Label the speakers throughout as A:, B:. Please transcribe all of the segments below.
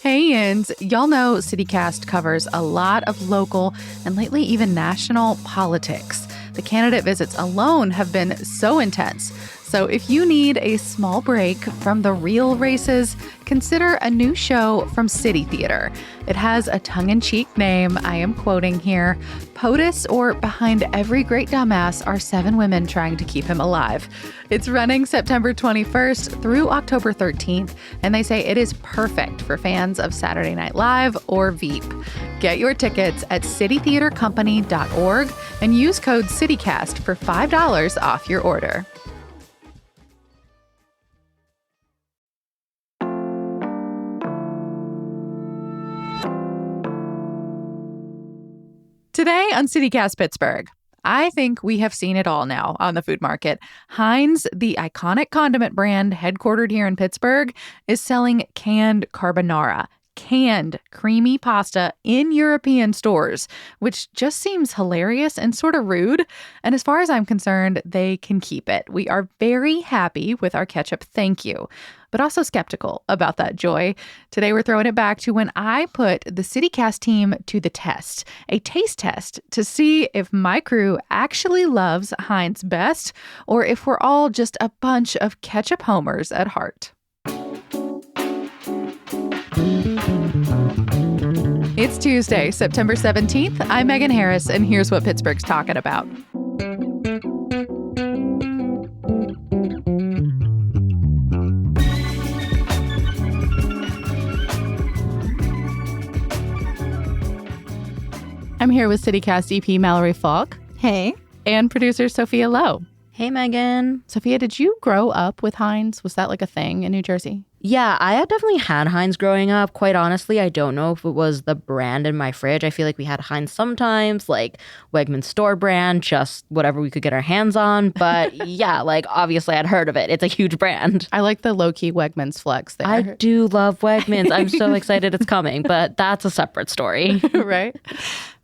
A: Hey, Yins. Y'all know CityCast covers a lot of local and lately even national politics. The candidate visits alone have been so intense. So if you need a small break from the real races, consider a new show from City Theater. It has a tongue-in-cheek name, I am quoting here. POTUS, or Behind Every Great Dumbass, are 7 women trying to keep him alive. It's running September 21st through October 13th, and they say it is perfect for fans of Saturday Night Live or Veep. Get your tickets at citytheatercompany.org and use code CityCast for $5 off your order. Today on CityCast Pittsburgh, I think we have seen it all now on the food market. Heinz, the iconic condiment brand headquartered here in Pittsburgh, is selling canned carbonara, canned creamy pasta in European stores, which just seems hilarious and sort of rude. And as far as I'm concerned, they can keep it. We are very happy with our ketchup, thank you, but also skeptical about that joy. Today, we're throwing it back to when I put the CityCast team to the test, a taste test to see if my crew actually loves Heinz best or if we're all just a bunch of ketchup homers at heart. It's Tuesday, September 17th. I'm Megan Harris, and here's what Pittsburgh's talking about. I'm here with CityCast EP Mallory Falk.
B: Hey.
A: And producer Sophia Lowe.
B: Hey, Megan.
A: Sophia, did you grow up with Heinz? Was that like a thing in New Jersey?
B: Yeah, I had definitely had Heinz growing up. Quite honestly, I don't know if it was the brand in my fridge. I feel like we had Heinz sometimes, like Wegmans store brand, just whatever we could get our hands on. But yeah, like obviously I'd heard of it. It's a huge brand.
A: I like the low-key Wegmans flex there.
B: I do love Wegmans. I'm so excited it's coming, but that's a separate story.
A: Right?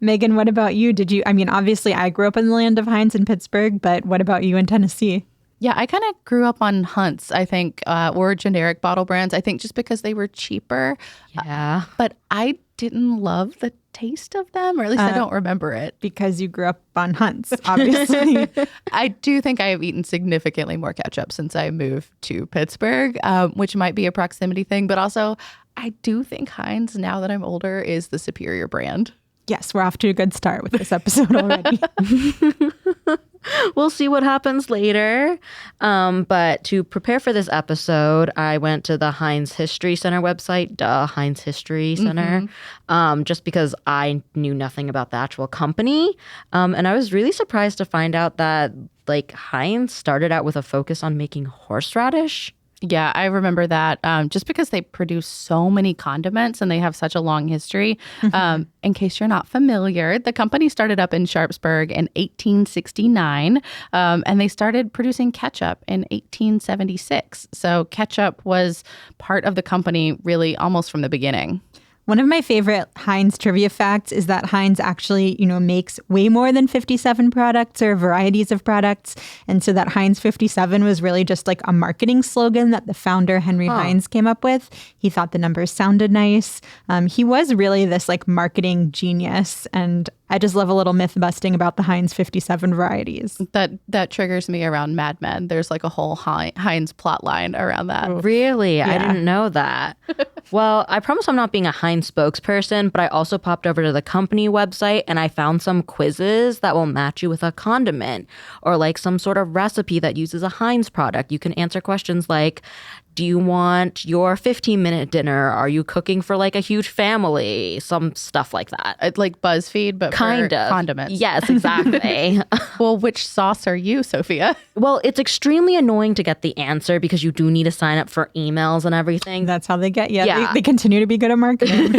C: Megan, what about you? Obviously I grew up in the land of Heinz in Pittsburgh, but what about you in Tennessee?
A: Yeah, I kind of grew up on Hunts, I think, or generic bottle brands, I think just because they were cheaper.
B: Yeah.
A: But I didn't love the taste of them, or at least I don't remember it.
C: Because you grew up on Hunts, obviously.
A: I do think I have eaten significantly more ketchup since I moved to Pittsburgh, which might be a proximity thing. But also, I do think Heinz, now that I'm older, is the superior brand.
C: Yes, we're off to a good start with this episode already.
B: We'll see what happens later. But to prepare for this episode, I went to the Heinz History Center website, Heinz History Center, just because I knew nothing about the actual company. And I was really surprised to find out that like Heinz started out with a focus on making horseradish.
A: Yeah, I remember that just because they produce so many condiments and they have such a long history. In case you're not familiar, the company started up in Sharpsburg in 1869 and they started producing ketchup in 1876. So ketchup was part of the company really almost from the beginning.
C: One of my favorite Heinz trivia facts is that Heinz actually, makes way more than 57 products or varieties of products. And so that Heinz 57 was really just like a marketing slogan that the founder, Henry Heinz, came up with. He thought the numbers sounded nice. He was really this like marketing genius. And I just love a little myth busting about the Heinz 57 varieties.
A: That triggers me around Mad Men. There's like a whole Heinz plot line around that.
B: Really?
A: Yeah.
B: I didn't know that. Well, I promise I'm not being a Heinz spokesperson, but I also popped over to the company website and I found some quizzes that will match you with a condiment or like some sort of recipe that uses a Heinz product. You can answer questions like, do you want your 15-minute dinner? Are you cooking for like a huge family? Some stuff like that.
A: It's like BuzzFeed, but
B: kind
A: for
B: of
A: condiments.
B: Yes, exactly.
A: Well, which sauce are you, Sophia?
B: Well, it's extremely annoying to get the answer because you do need to sign up for emails and everything.
C: That's how they get you.
B: Yeah.
C: They continue to be good at marketing.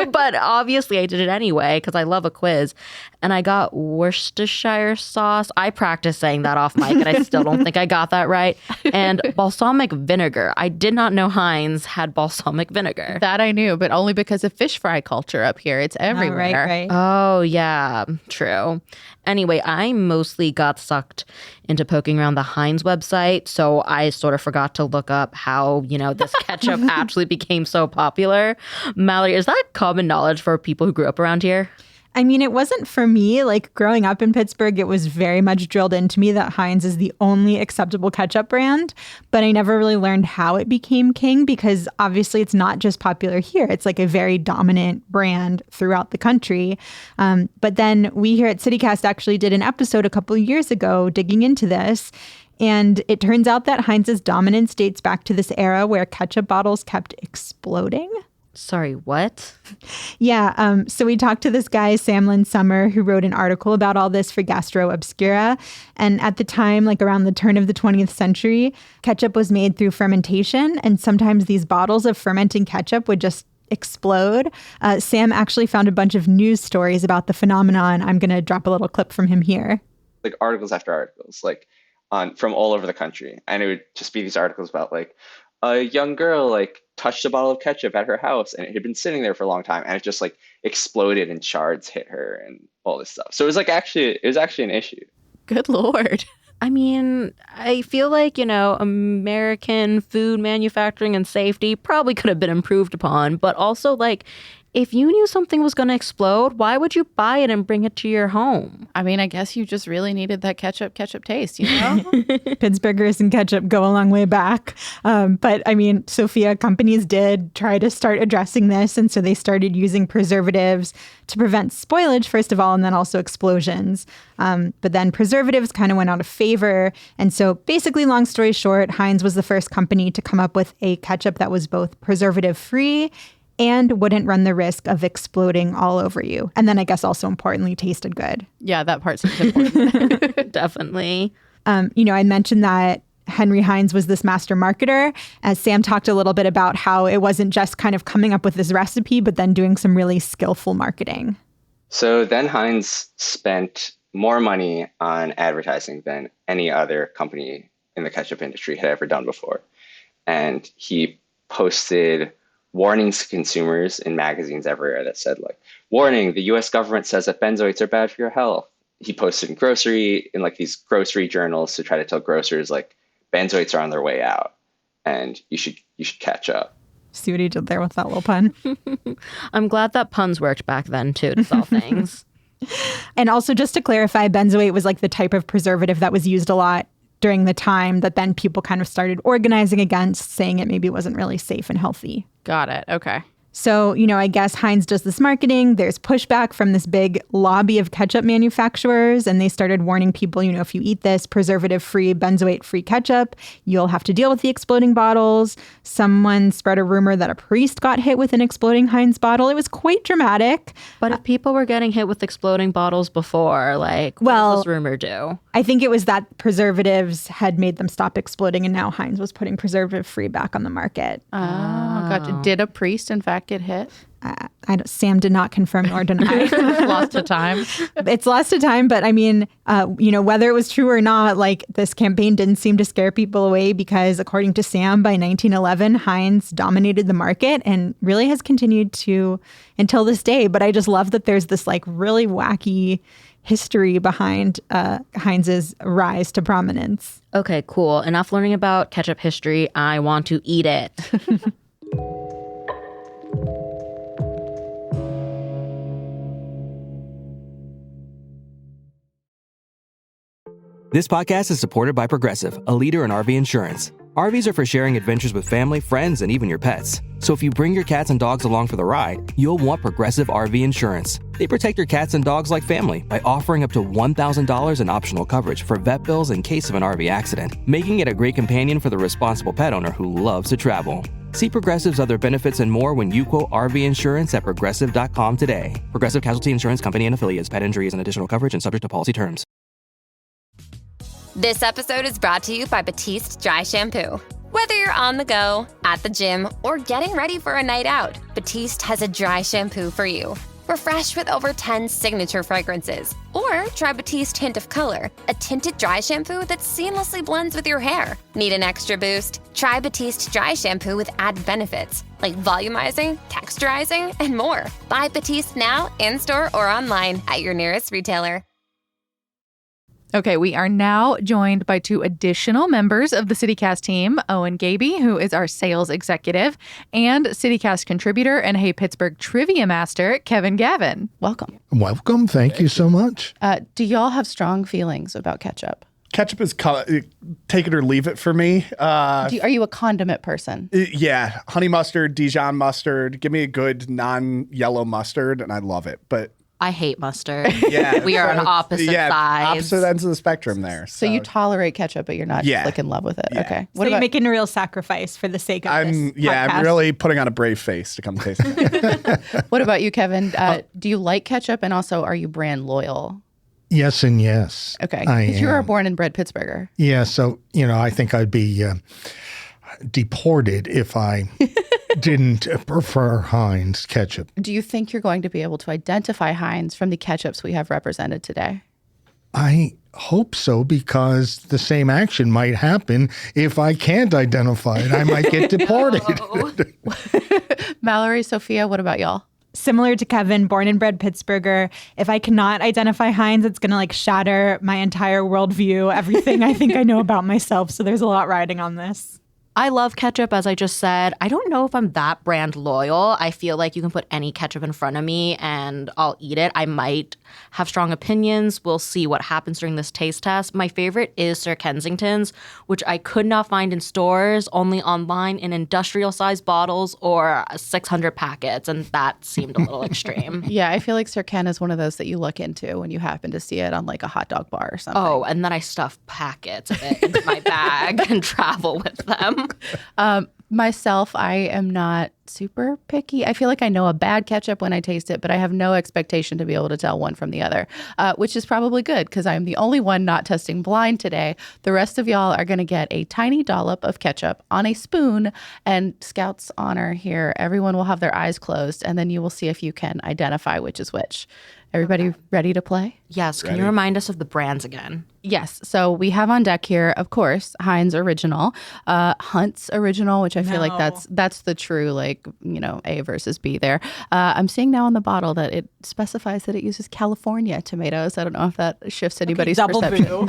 B: But obviously I did it anyway because I love a quiz. And I got Worcestershire sauce. I practiced saying that off mic and I still don't think I got that right. And balsamic vinegar. I did not know Heinz had balsamic vinegar.
A: That I knew, but only because of fish fry culture up here. It's everywhere.
C: Right.
B: Oh, yeah, true. Anyway, I mostly got sucked into poking around the Heinz website, so I sort of forgot to look up how, this ketchup actually became so popular. Mallory, is that common knowledge for people who grew up around here?
C: I mean, it wasn't for me. Like growing up in Pittsburgh, it was very much drilled into me that Heinz is the only acceptable ketchup brand. But I never really learned how it became king because obviously it's not just popular here. It's like a very dominant brand throughout the country. But then we here at CityCast actually did an episode a couple of years ago digging into this. And it turns out that Heinz's dominance dates back to this era where ketchup bottles kept exploding.
B: Sorry, what?
C: Yeah. So we talked to this guy, Sam Lynn Summer, who wrote an article about all this for Gastro Obscura. And at the time, like around the turn of the 20th century, ketchup was made through fermentation. And sometimes these bottles of fermenting ketchup would just explode. Sam actually found a bunch of news stories about the phenomenon. I'm going to drop a little clip from him here.
D: Like articles after articles, like from all over the country. And it would just be these articles about like, a young girl like touched a bottle of ketchup at her house and it had been sitting there for a long time and it just like exploded and shards hit her and all this stuff. So it was actually an issue.
A: Good Lord.
B: I mean, I feel like, American food manufacturing and safety probably could have been improved upon, but also like if you knew something was going to explode, why would you buy it and bring it to your home?
A: I mean, I guess you just really needed that ketchup taste,
C: Pittsburghers and ketchup go a long way back. But I mean, Sophia, companies did try to start addressing this. And so they started using preservatives to prevent spoilage, first of all, and then also explosions. But then preservatives kind of went out of favor. And so basically, long story short, Heinz was the first company to come up with a ketchup that was both preservative-free and wouldn't run the risk of exploding all over you. And then I guess also importantly, tasted good.
A: Yeah, that part seems important.
B: Definitely.
C: I mentioned that Henry Heinz was this master marketer. As Sam talked a little bit about how it wasn't just kind of coming up with this recipe, but then doing some really skillful marketing.
D: So then Heinz spent more money on advertising than any other company in the ketchup industry had ever done before. And he posted warnings to consumers in magazines everywhere that said like, warning, the US government says that benzoates are bad for your health. He posted in like these grocery journals to try to tell grocers like benzoates are on their way out and you should catch up.
C: See what he did there with that little pun.
B: I'm glad that puns worked back then too to sell things.
C: And also just to clarify, benzoate was like the type of preservative that was used a lot during the time that then people kind of started organizing against, saying it maybe wasn't really safe and healthy.
A: Got it. Okay.
C: So, I guess Heinz does this marketing. There's pushback from this big lobby of ketchup manufacturers, and they started warning people, if you eat this preservative-free, benzoate-free ketchup, you'll have to deal with the exploding bottles. Someone spread a rumor that a priest got hit with an exploding Heinz bottle. It was quite dramatic.
B: But if people were getting hit with exploding bottles before, what does this rumor do?
C: I think it was that preservatives had made them stop exploding, and now Heinz was putting preservative-free back on the market.
A: Oh, gotcha. Did a priest, in fact, get hit?
C: Sam did not confirm nor deny.
A: Lost to time.
C: It's lost to time, but I mean, whether it was true or not, like this campaign didn't seem to scare people away because according to Sam, by 1911, Heinz dominated the market and really has continued to until this day. But I just love that there's this like really wacky history behind Heinz's rise to prominence.
B: Okay, cool. Enough learning about ketchup history. I want to eat it.
E: This podcast is supported by Progressive, a leader in RV insurance. RVs are for sharing adventures with family, friends, and even your pets. So if you bring your cats and dogs along for the ride, you'll want Progressive RV insurance. They protect your cats and dogs like family by offering up to $1,000 in optional coverage for vet bills in case of an RV accident, making it a great companion for the responsible pet owner who loves to travel. See Progressive's other benefits and more when you quote RV insurance at Progressive.com today. Progressive Casualty Insurance Company and Affiliates. Pet injuries and additional coverage and subject to policy terms.
F: This episode is brought to you by Batiste Dry Shampoo. Whether you're on the go, at the gym, or getting ready for a night out, Batiste has a dry shampoo for you. Refresh with over 10 signature fragrances. Or try Batiste Hint of Color, a tinted dry shampoo that seamlessly blends with your hair. Need an extra boost? Try Batiste Dry Shampoo with added benefits like volumizing, texturizing, and more. Buy Batiste now, in-store or online at your nearest retailer.
A: Okay, we are now joined by two additional members of the CityCast team, Owen Gaby, who is our sales executive, and CityCast contributor and Hey Pittsburgh trivia master, Kevin Gavin. Welcome.
G: Welcome. Thank you so much.
A: Do y'all have strong feelings about ketchup?
H: Ketchup is take it or leave it for me.
A: Are you a condiment person?
H: Yeah, honey mustard, Dijon mustard. Give me a good non-yellow mustard, and I love it. But
B: I hate mustard.
H: yeah,
B: We are on opposite sides.
H: opposite ends of the spectrum there.
A: So you tolerate ketchup, but you're not like in love with it.
H: Yeah.
A: Okay.
C: So you're making a real sacrifice for the sake of this podcast.
H: I'm really putting on a brave face to come taste it.
A: What about you, Kevin? Do you like ketchup, and also are you brand loyal?
G: Yes and yes.
A: Okay.
G: I
A: Because you're a
G: am.
A: born and bred Pittsburgher.
G: Yeah, so, I think I'd be deported if I didn't prefer Heinz ketchup.
A: Do you think you're going to be able to identify Heinz from the ketchups we have represented today?
G: I hope so, because the same action might happen if I can't identify it. I might get deported.
A: Mallory, Sophia, what about y'all?
C: Similar to Kevin, born and bred Pittsburgher. If I cannot identify Heinz, it's going to shatter my entire worldview, everything I think I know about myself. So there's a lot riding on this.
B: I love ketchup, as I just said. I don't know if I'm that brand loyal. I feel like you can put any ketchup in front of me and I'll eat it. I might have strong opinions. We'll see what happens during this taste test. My favorite is Sir Kensington's, which I could not find in stores, only online in industrial-sized bottles or 600 packets, and that seemed a little extreme.
A: Yeah, I feel like Sir Ken is one of those that you look into when you happen to see it on like a hot dog bar or something.
B: Oh, and then I stuff packets of it into my bag and travel with them.
A: Myself, I am not super picky. I feel like I know a bad ketchup when I taste it, but I have no expectation to be able to tell one from the other, which is probably good because I'm the only one not testing blind today. The rest of y'all are going to get a tiny dollop of ketchup on a spoon, and Scout's honor here, everyone will have their eyes closed, and then you will see if you can identify which is which. Everybody ready to play?
B: Yes. Can you remind us of the brands again?
A: Yes. So we have on deck here, of course, Heinz Original, Hunt's Original, which I feel like that's the true, A versus B there. I'm seeing now on the bottle that it specifies that it uses California tomatoes. I don't know if that shifts anybody's perception.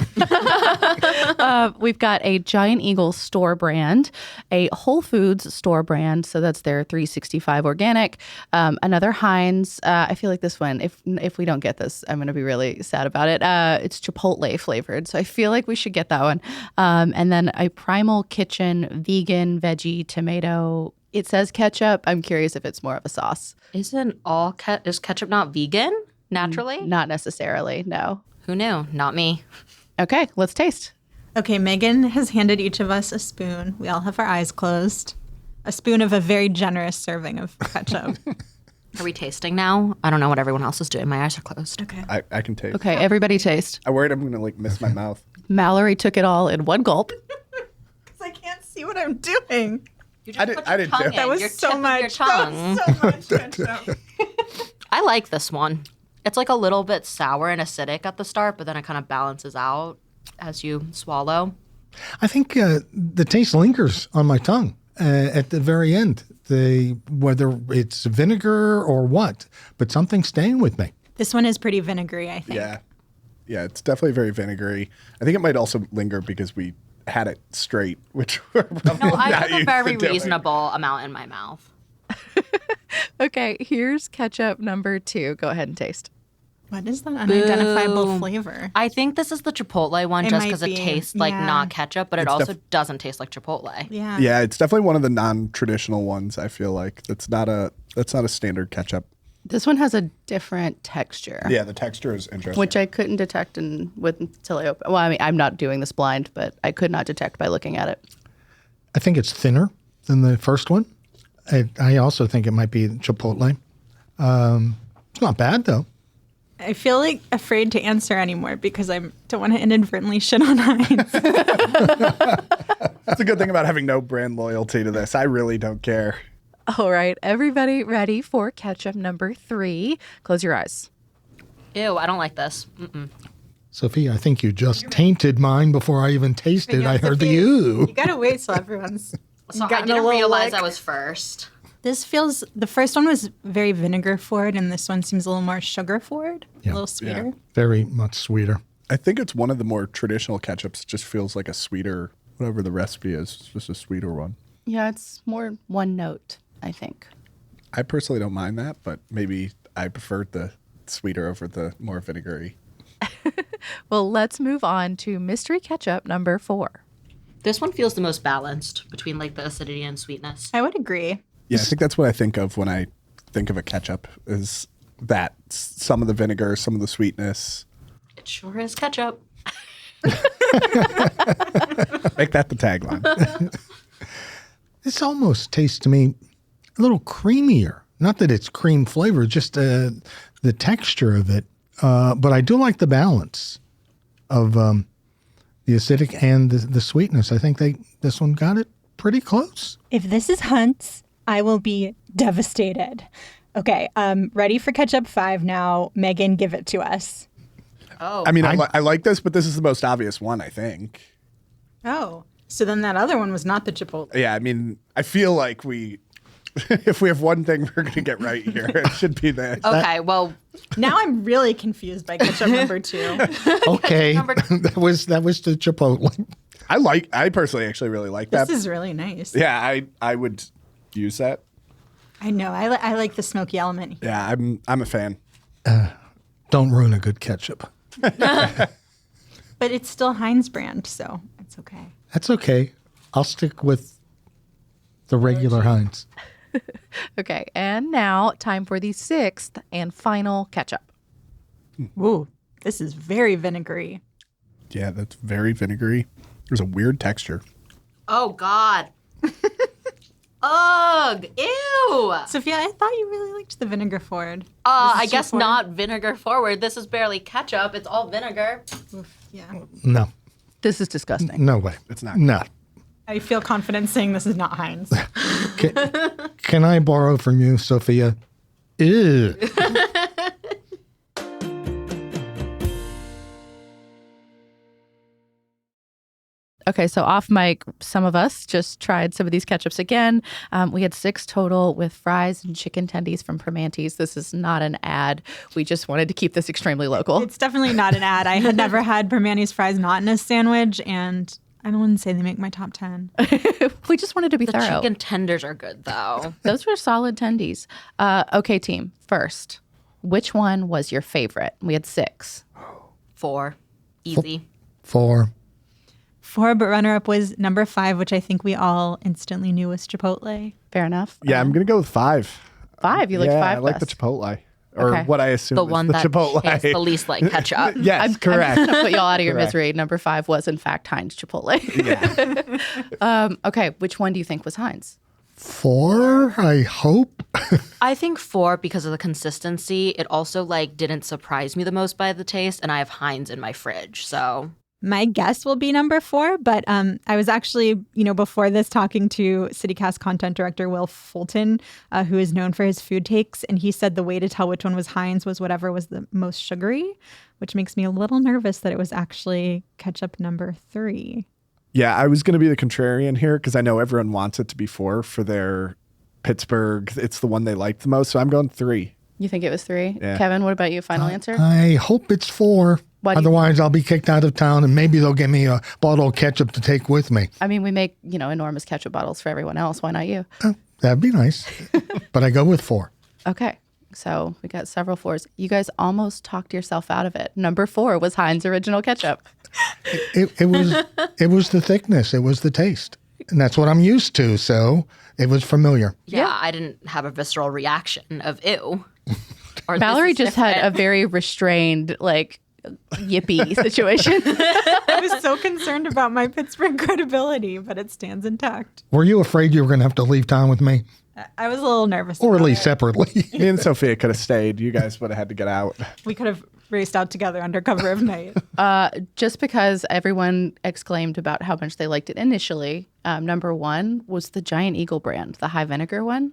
A: We've got a Giant Eagle store brand, a Whole Foods store brand. So that's their 365 organic. Another Heinz. I feel like this one, if we don't get this, I'm going to be really sad about it. It's Chipotle flavored. So I feel like we should get that one. And then a Primal Kitchen vegan veggie tomato. It says ketchup. I'm curious if it's more of a sauce.
B: Is ketchup not vegan naturally?
A: Not necessarily, no.
B: Who knew? Not me.
A: Okay, let's taste.
C: Okay, Megan has handed each of us a spoon. We all have our eyes closed. A spoon of a very generous serving of ketchup.
B: Are we tasting now? I don't know what everyone else is doing. My eyes are closed.
C: Okay.
H: I can taste.
A: Okay, everybody taste.
H: I worried I'm going to miss my mouth.
A: Mallory took it all in one gulp.
C: Because I can't see what I'm doing.
H: I didn't do it.
C: That was so much. That was so much ketchup.
B: I like this one. It's like a little bit sour and acidic at the start, but then it kind of balances out as you swallow.
G: I think the taste lingers on my tongue at the very end. Whether it's vinegar or what, but something's staying with me.
C: This one is pretty vinegary, I think.
H: Yeah, it's definitely very vinegary. I think it might also linger because we had it straight, which we're probably
B: No, I
H: not
B: have a
H: used
B: very
H: to doing.
B: reasonable amount in my mouth.
A: Okay, here's ketchup number 2. Go ahead and taste.
C: What is that unidentifiable flavor?
B: I think this is the Chipotle one
C: It
B: just
C: might
B: because it
C: be.
B: tastes like
C: Yeah.
B: not ketchup, but it also doesn't taste like Chipotle.
C: Yeah.
H: Yeah, it's definitely one of the non-traditional ones. I feel like that's not a standard ketchup.
A: This one has a different texture.
H: Yeah, the texture is interesting.
A: Which I couldn't detect until I opened. Well, I mean, I'm not doing this blind, but I could not detect by looking at it.
G: I think it's thinner than the first one. I also think it might be Chipotle. It's not bad, though.
C: I feel like afraid to answer anymore because I don't want to inadvertently shit on Heinz.
H: That's a good thing about having no brand loyalty to this. I really don't care.
A: All right, everybody ready for ketchup number 3? Close your eyes.
B: Ew, I don't like this. Mm-mm.
G: Sophie, I think you just tainted mine before I even tasted. I heard the
C: Sophie,
G: you.
C: You gotta wait till everyone's.
B: So I
C: gotten a
B: didn't
C: little
B: realize
C: lick.
B: I was first.
C: This feels, the first one was very vinegar forward, and this one seems a little more sugar forward, a little sweeter.
G: Very much sweeter.
H: I think it's one of the more traditional ketchups. It just feels like a sweeter, whatever the recipe is, it's just a sweeter one.
A: Yeah, it's more one note, I think.
H: I personally don't mind that, but maybe I preferred the sweeter over the more vinegary.
A: Well, let's move on to mystery ketchup number 4.
B: This one feels the most balanced between like the acidity and sweetness.
C: I would agree.
H: Yeah, I think that's what I think of when I think of a ketchup is that some of the vinegar, some of the sweetness.
B: It sure is ketchup.
H: Make that the tagline.
G: This almost tastes to me a little creamier. Not that it's cream flavor, just the texture of it. But I do like the balance of the acidic and the sweetness. I think this one got it pretty close.
C: If this is Hunt's, I will be devastated. Okay, ready for ketchup 5 now. Megan, give it to us.
B: Oh.
H: I mean, I like this, but this is the most obvious one, I think.
C: Oh, so then that other one was not the Chipotle.
H: Yeah, I mean, I feel like if we have one thing we're going to get right here, it should be this.
B: Okay, well,
C: Now I'm really confused by ketchup number 2.
G: Okay, that was the Chipotle.
H: I personally actually really like that.
C: This is really nice.
H: Yeah, I would use that.
C: I know. I like the smoky element.
H: Yeah, I'm a fan.
G: Don't ruin a good ketchup.
C: But it's still Heinz brand, so it's okay.
G: That's okay. I'll stick with the regular Heinz.
A: Okay, and now time for the 6th and final ketchup.
C: Ooh, this is very vinegary.
H: Yeah, that's very vinegary. There's a weird texture.
B: oh God. Ugh, ew.
C: Sophia, I thought you really liked the vinegar forward.
B: I guess not vinegar forward. This is barely ketchup. It's all vinegar.
C: Yeah.
G: No,
A: This is disgusting.
G: no way.
H: It's not.
G: No.
C: I feel confident saying this is not Heinz.
G: Can I borrow from you, Sophia? Ew.
A: Okay, so off mic, some of us just tried some of these ketchups again. We had 6 total with fries and chicken tendies from Permante's. This is not an ad. We just wanted to keep this extremely local.
C: It's definitely not an ad. I had never had Permante's fries not in a sandwich, and I wouldn't say they make my top 10.
A: We just wanted to be
B: The
A: thorough.
B: chicken tenders are good though.
A: Those were solid tendies. Okay, team, first, which one was your favorite? We had 6.
B: 4. Easy.
G: 4.
C: 4, but runner-up was number 5, which I think we all instantly knew was Chipotle.
A: Fair enough.
H: Yeah, I'm going to go with 5.
A: 5, you like 5
H: I like the
A: best.
H: Chipotle. Or
A: Okay.
H: what I assume
B: The
H: is
B: one
H: the
B: that
H: Chipotle.
B: tastes the least like ketchup.
H: Yes, correct.
A: I'm just gonna put y'all out of your
H: Correct.
A: misery. Number 5 was in fact Heinz Chipotle. Okay, which one do you think was Heinz?
G: 4, I hope.
B: I think 4 because of the consistency. It also like didn't surprise me the most by the taste, and I have Heinz in my fridge, so
C: My guess will be number 4, but I was actually, before this talking to CityCast content director Will Fulton, who is known for his food takes, and he said the way to tell which one was Heinz was whatever was the most sugary, which makes me a little nervous that it was actually ketchup number 3.
H: Yeah, I was going to be the contrarian here because I know everyone wants it to be 4 for their Pittsburgh. It's the one they like the most, so I'm going 3.
A: You think it was 3?
H: Yeah.
A: Kevin, what about you? Final answer?
G: I hope it's 4.
A: Why do you
G: Otherwise, I'll be kicked out of town, and maybe they'll give me a bottle of ketchup to take with me.
A: I mean, we make, enormous ketchup bottles for everyone else. Why not you?
G: That'd be nice. But I go with 4.
A: Okay. So we got several 4s. You guys almost talked yourself out of it. Number 4 was Heinz Original Ketchup.
G: It was the thickness. It was the taste. And that's what I'm used to. So it was familiar.
B: yeah, I didn't have a visceral reaction of ew. Or
A: Valerie
B: this is
A: just had a
B: different.
A: very restrained, yippee situation.
C: I was so concerned about my Pittsburgh credibility, but it stands intact.
G: Were you afraid you were going to have to leave town with me?
C: I was a little nervous.
G: Or at
C: about
G: least
C: it.
G: separately?
H: Me and Sophia could have stayed. You guys would have had to get out.
C: We could have raced out together under cover of night.
A: Just because everyone exclaimed about how much they liked it initially, number 1 was the Giant Eagle brand, the high vinegar one.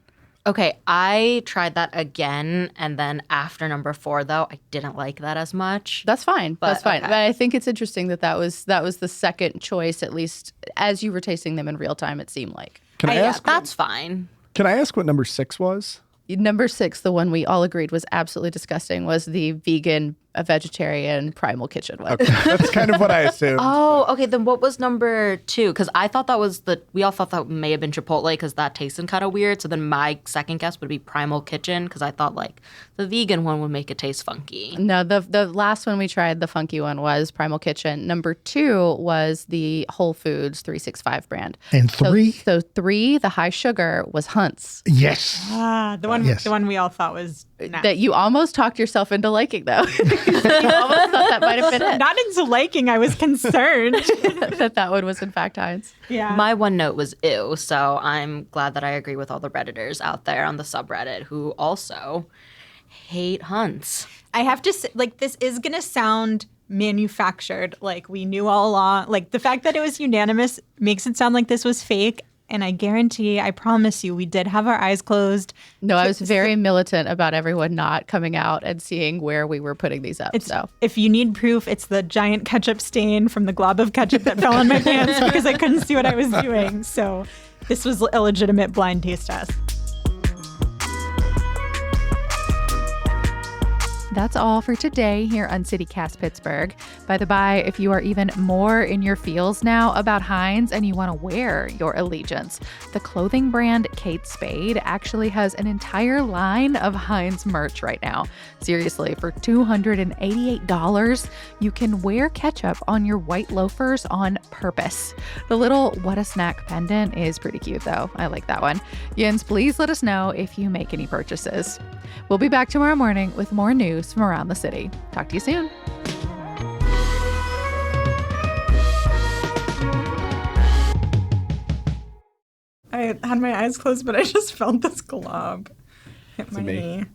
B: Okay, I tried that again, and then after number 4, though, I didn't like that as much.
A: That's fine. That's fine.
B: okay.
A: But I think it's interesting that was the second choice, at least as you were tasting them in real time, it seemed like.
H: Can I ask?
B: That's fine.
H: Can I ask what number 6 was?
A: Number 6, the one we all agreed was absolutely disgusting, was the vegan, a vegetarian Primal Kitchen one.
H: Okay, that's kind of what I assumed.
B: Oh, okay. Then what was number 2? Because I thought that was we all thought that may have been Chipotle because that tasted kind of weird. So then my second guess would be Primal Kitchen because I thought like the vegan one would make it taste funky.
A: No, the last one we tried, the funky one, was Primal Kitchen. Number 2 was the Whole Foods 365 brand.
G: And 3?
A: So 3, the high sugar, was Hunt's.
G: Yes.
C: The one we all thought was
A: That you almost talked yourself into liking, though. You almost thought that might have been it.
C: Not into liking. I was concerned.
A: that one was in fact Heinz.
C: Yeah.
B: My one note was ew. So I'm glad that I agree with all the Redditors out there on the subreddit who also hate Hunt's.
C: I have to say, like, this is going to sound manufactured. Like, we knew all along. Like, the fact that it was unanimous makes it sound like this was fake. And I guarantee, I promise you, we did have our eyes closed.
A: No, I was very militant about everyone not coming out and seeing where we were putting these up.
C: If you need proof, it's the giant ketchup stain from the glob of ketchup that fell on my pants because I couldn't see what I was doing. So this was a legitimate blind taste test.
A: That's all for today here on CityCast Pittsburgh. By the by, if you are even more in your feels now about Heinz and you want to wear your allegiance, the clothing brand Kate Spade actually has an entire line of Heinz merch right now. Seriously, for $288, you can wear ketchup on your white loafers on purpose. The little what a snack pendant is pretty cute though. I like that one. Yins, please let us know if you make any purchases. We'll be back tomorrow morning with more news from around the city. Talk to you soon.
C: I had my eyes closed, but I just felt this glob hit my knee.